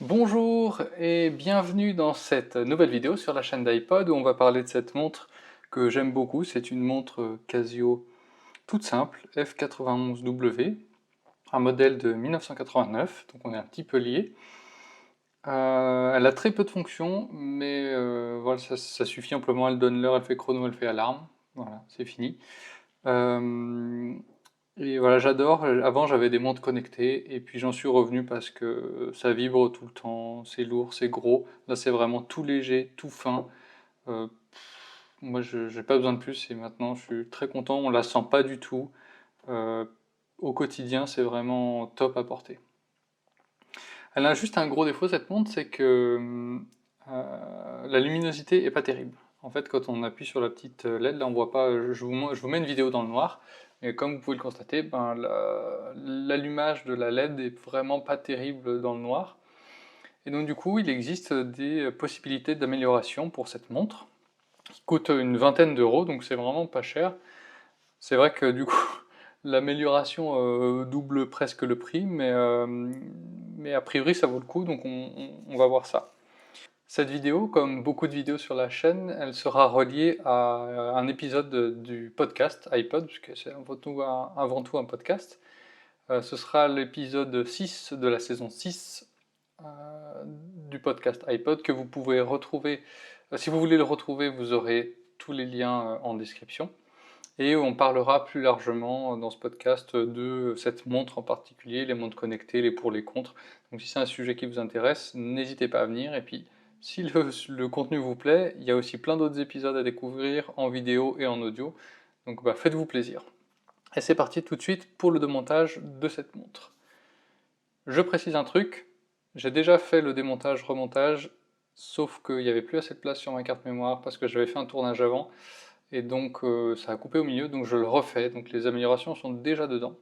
Bonjour et bienvenue dans cette nouvelle vidéo sur la chaîne d'iPod où on va parler de cette montre que j'aime beaucoup. C'est une montre Casio toute simple, F91W, un modèle de 1989, donc on est un petit peu lié. Elle a très peu de fonctions, mais voilà, ça suffit amplement. Elle donne l'heure, elle fait chrono, elle fait alarme. Voilà, c'est fini. Euh, et voilà, j'adore. Avant, j'avais des montres connectées, et puis j'en suis revenu parce que ça vibre tout le temps, c'est lourd, c'est gros. Là, c'est vraiment tout léger, tout fin. Euh, Moi, je n'ai pas besoin de plus, et maintenant, je suis très content. On la sent pas du tout. Euh, Au quotidien, c'est vraiment top à porter. Elle a juste un gros défaut, cette montre, c'est que la luminosité est pas terrible. En fait, quand on appuie sur la petite LED, là on voit pas, je vous mets une vidéo dans le noir, et comme vous pouvez le constater, ben, l'allumage de la LED est vraiment pas terrible dans le noir. Et donc du coup, il existe des possibilités d'amélioration pour cette montre, qui coûte une vingtaine d'euros, donc c'est vraiment pas cher. C'est vrai que du coup, l'amélioration double presque le prix, mais a priori ça vaut le coup, donc on va voir ça. Cette vidéo, comme beaucoup de vidéos sur la chaîne, elle sera reliée à un épisode du podcast iPod, puisque c'est avant tout un podcast. Ce sera l'épisode 6 de la saison 6 du podcast iPod que vous pouvez retrouver. Si vous voulez le retrouver, vous aurez tous les liens en description. Et on parlera plus largement dans ce podcast de cette montre en particulier, les montres connectées, les pour, les contre. Donc si c'est un sujet qui vous intéresse, n'hésitez pas à venir. Et puis, si le contenu vous plaît, il y a aussi plein d'autres épisodes à découvrir en vidéo et en audio. Donc faites-vous plaisir. Et c'est parti tout de suite pour le démontage de cette montre. Je précise un truc, j'ai déjà fait le démontage-remontage, sauf qu'il n'y avait plus assez de place sur ma carte mémoire parce que j'avais fait un tournage avant. Et donc ça a coupé au milieu, donc je le refais. Donc les améliorations sont déjà dedans.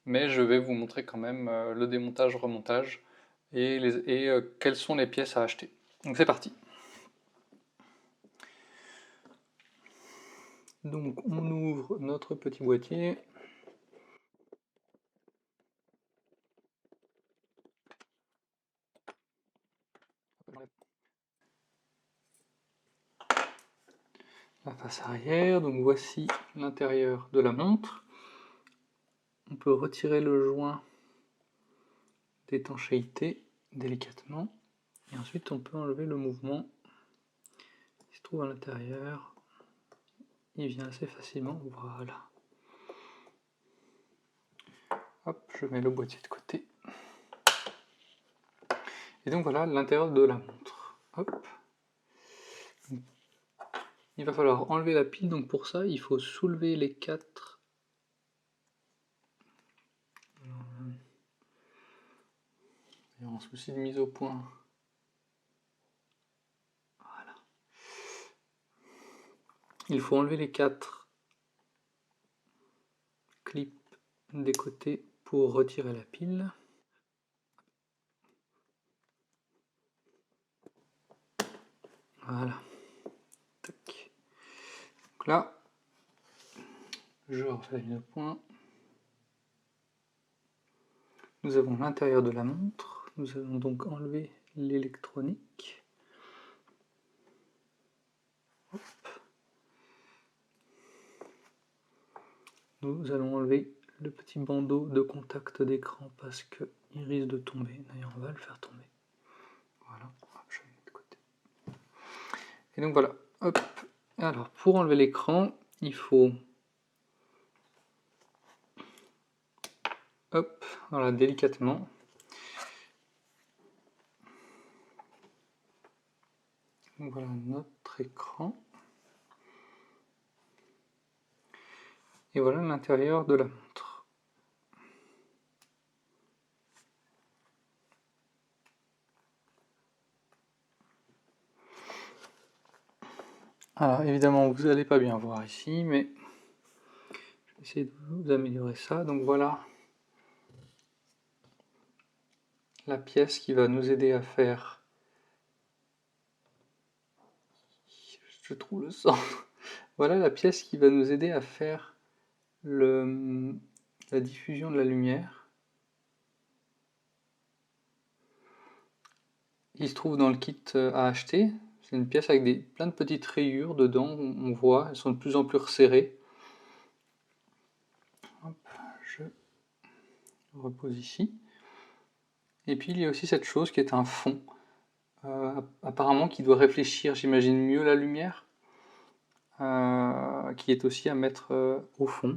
Mais je vais vous montrer quand même le démontage, remontage et quelles sont les pièces à acheter. Donc c'est parti. Donc on ouvre notre petit boîtier. La face arrière, donc voici l'intérieur de la montre. On peut retirer le joint d'étanchéité délicatement. Et ensuite on peut enlever le mouvement qui se trouve à l'intérieur. Il vient assez facilement, voilà. Hop, je mets le boîtier de côté. Et donc voilà l'intérieur de la montre. Hop. Il va falloir enlever la pile, donc pour ça il faut soulever les quatre. Il y a un souci de mise au point. Voilà. Il faut enlever les quatre clips des côtés pour retirer la pile. Voilà. Tac. Donc là, je refais la mise au point. Nous avons l'intérieur de la montre. Nous allons donc enlever l'électronique. Nous allons enlever le petit bandeau de contact d'écran parce qu'il risque de tomber. D'ailleurs, on va le faire tomber. Voilà, hop, je vais le mettre de côté. Et donc voilà, hop. Alors, pour enlever l'écran, il faut, hop, voilà, délicatement. Donc voilà notre écran. Et voilà l'intérieur de la montre. Alors évidemment vous n'allez pas bien voir ici, mais je vais essayer de vous améliorer ça. Donc voilà la pièce qui va nous aider à faire, je trouve le sang. Voilà la pièce qui va nous aider à faire la diffusion de la lumière. Il se trouve dans le kit à acheter. C'est une pièce avec plein de petites rayures dedans, on voit, elles sont de plus en plus resserrées. Hop, je repose ici. Et puis il y a aussi cette chose qui est un fond, apparemment qui doit réfléchir, j'imagine, mieux la lumière, qui est aussi à mettre au fond.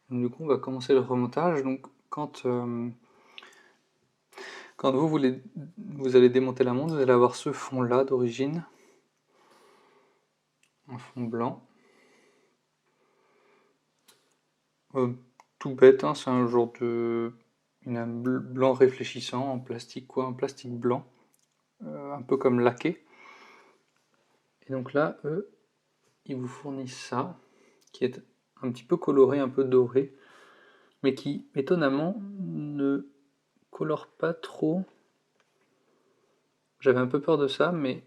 Donc, du coup, on va commencer le remontage. Donc, quand vous allez démonter la montre, vous allez avoir ce fond-là d'origine, un fond blanc. Tout bête, hein, c'est un genre de blanc réfléchissant en plastique, quoi, en plastique blanc, un peu comme laqué. Et donc là, eux, ils vous fournissent ça, qui est un petit peu coloré, un peu doré, mais qui, étonnamment, ne colore pas trop. J'avais un peu peur de ça, mais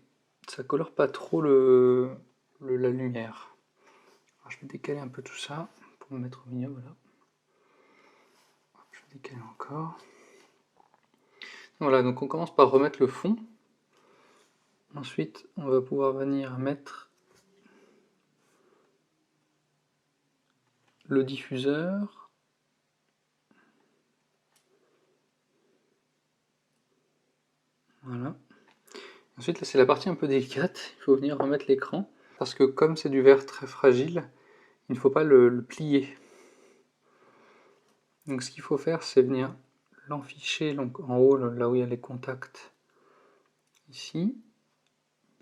ça colore pas trop la lumière. Alors, je vais décaler un peu tout ça pour me mettre au milieu, voilà. Je vais décaler encore. Voilà, donc on commence par remettre le fond. Ensuite, on va pouvoir venir mettre le diffuseur. Voilà. Ensuite, là, c'est la partie un peu délicate. Il faut venir remettre l'écran. Parce que comme c'est du verre très fragile, il ne faut pas le plier. Donc ce qu'il faut faire, c'est venir l'enficher en haut, là où il y a les contacts. Ici.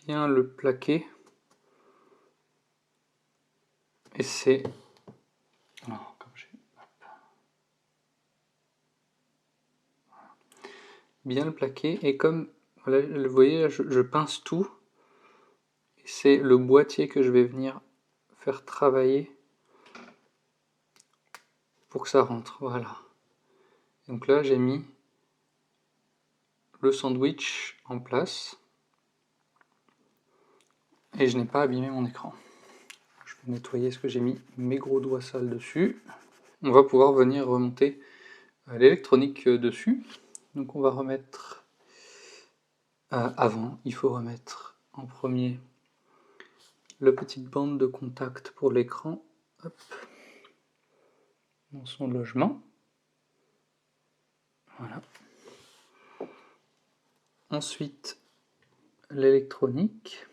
Bien le plaquer. Et c'est... Alors, comme j'ai... Bien le plaquer. Et comme, voilà, vous voyez, là, je pince tout. C'est le boîtier que je vais venir faire travailler pour que ça rentre, voilà. Donc là j'ai mis le sandwich en place et je n'ai pas abîmé mon écran. Je vais nettoyer ce que j'ai mis mes gros doigts sales dessus. On va pouvoir venir remonter l'électronique dessus. Donc on va remettre avant, il faut remettre en premier la petite bande de contact pour l'écran dans son logement. Voilà. Ensuite, l'électronique.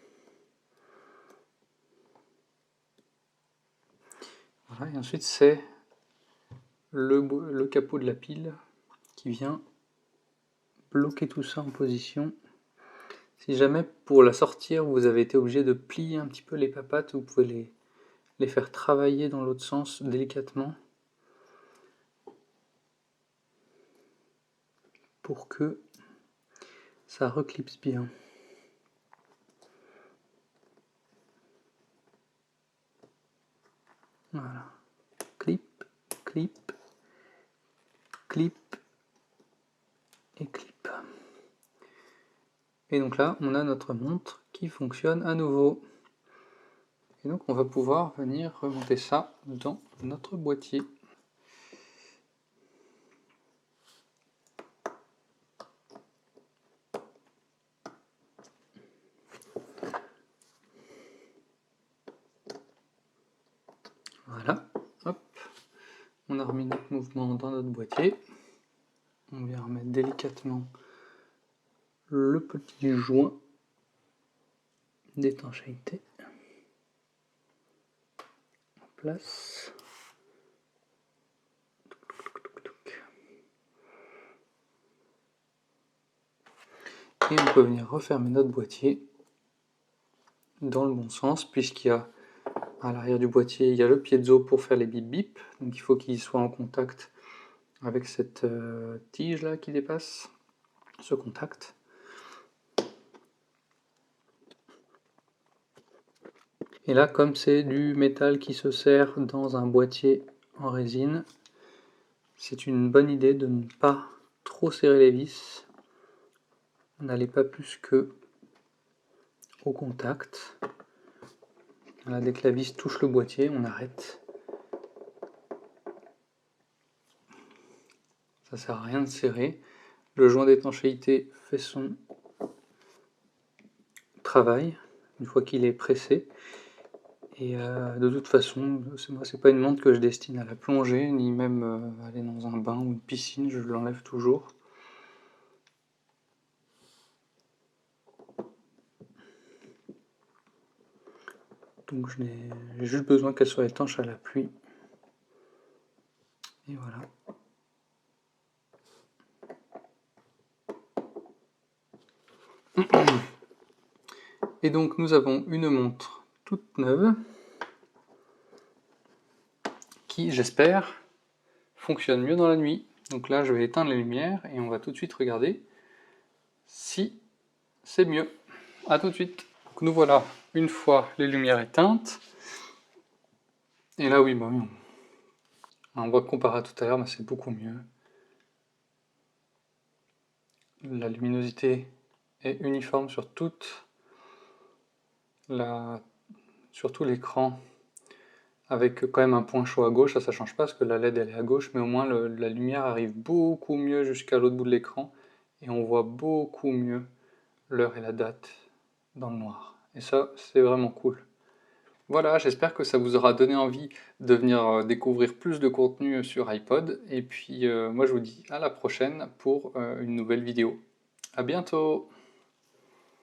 Voilà, et ensuite c'est le capot de la pile qui vient bloquer tout ça en position. Si jamais pour la sortir vous avez été obligé de plier un petit peu les papates, vous pouvez les faire travailler dans l'autre sens délicatement pour que ça reclipse bien. Voilà. Clip, clip, clip et clip. Et donc là, on a notre montre qui fonctionne à nouveau. Et donc on va pouvoir venir remonter ça dans notre boîtier. Voilà, hop, on a remis notre mouvement dans notre boîtier. On vient remettre délicatement le petit joint d'étanchéité en place. Et on peut venir refermer notre boîtier dans le bon sens, puisqu'il y a à l'arrière du boîtier, il y a le piezo pour faire les bip bip, donc il faut qu'il soit en contact avec cette tige là qui dépasse, ce contact. Et là, comme c'est du métal qui se serre dans un boîtier en résine, c'est une bonne idée de ne pas trop serrer les vis. N'allez pas plus que au contact. Voilà, dès que la vis touche le boîtier, on arrête. Ça sert à rien de serrer. Le joint d'étanchéité fait son travail, une fois qu'il est pressé. Et de toute façon, c'est pas une montre que je destine à la plongée, ni même aller dans un bain ou une piscine, je l'enlève toujours. Donc j'ai juste besoin qu'elle soit étanche à la pluie. Et voilà. Et donc nous avons une montre toute neuve qui, j'espère, fonctionne mieux dans la nuit. Donc là je vais éteindre les lumières et on va tout de suite regarder si c'est mieux. A tout de suite. Donc nous voilà une fois les lumières éteintes. Et là oui, bah oui, on voit comparé à tout à l'heure, c'est beaucoup mieux. La luminosité est uniforme sur tout l'écran, avec quand même un point chaud à gauche, ça change pas parce que la LED elle est à gauche, mais au moins la lumière arrive beaucoup mieux jusqu'à l'autre bout de l'écran, et on voit beaucoup mieux l'heure et la date dans le noir. Et ça, c'est vraiment cool. Voilà, j'espère que ça vous aura donné envie de venir découvrir plus de contenu sur iPod, et puis moi je vous dis à la prochaine pour une nouvelle vidéo. À bientôt!